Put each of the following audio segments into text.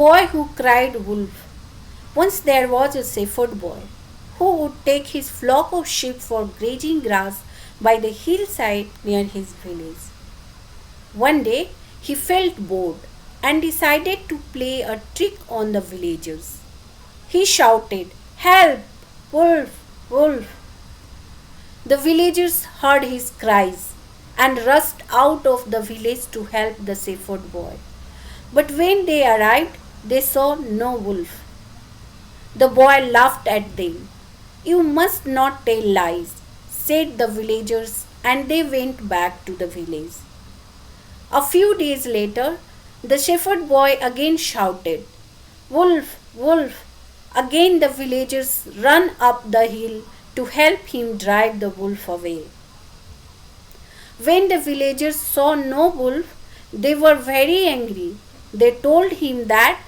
boy who cried wolf. Once there was a shepherd boy who would take his flock of sheep for grazing grass by the hillside near his village. One day he felt bored and decided to play a trick on the villagers. He shouted, "Help! Wolf! Wolf!" The villagers heard his cries and rushed out of the village to help the shepherd boy. But when they arrived, they saw no wolf. The boy laughed at them. "You must not tell lies," said the villagers, and they went back to the village. A few days later, the shepherd boy again shouted, "Wolf! Wolf!" Again the villagers ran up the hill to help him drive the wolf away. When the villagers saw no wolf, they were very angry. They told him that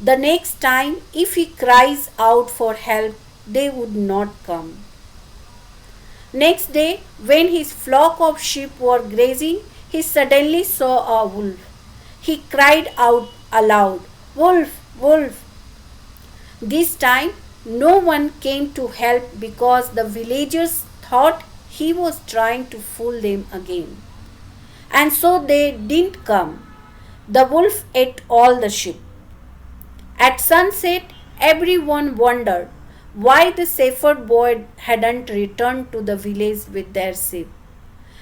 the next time, if he cries out for help, they would not come. Next day, when his flock of sheep were grazing, he suddenly saw a wolf. He cried out aloud, "Wolf! Wolf!" This time, no one came to help because the villagers thought he was trying to fool them again. And so they didn't come. The wolf ate all the sheep. At sunset, everyone wondered why the shepherd boy hadn't returned to the village with their sheep.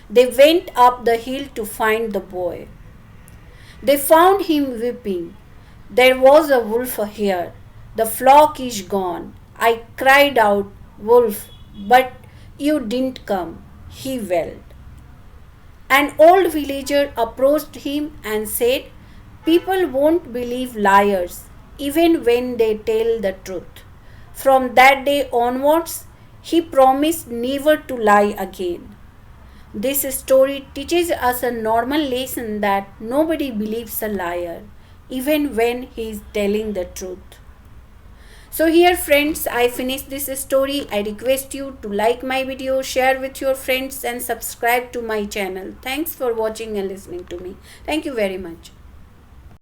They went up the hill to find the boy. They found him weeping. "There was a wolf here. The flock is gone. I cried out, 'Wolf,' but you didn't come," he wailed. An old villager approached him and said, "People won't believe liars even when they tell the truth." From that day onwards, he promised never to lie again. This story teaches us a normal lesson that nobody believes a liar, even when he is telling the truth. So here friends, I finished this story. I request you to like my video, share with your friends and subscribe to my channel. Thanks for watching and listening to me. Thank you very much.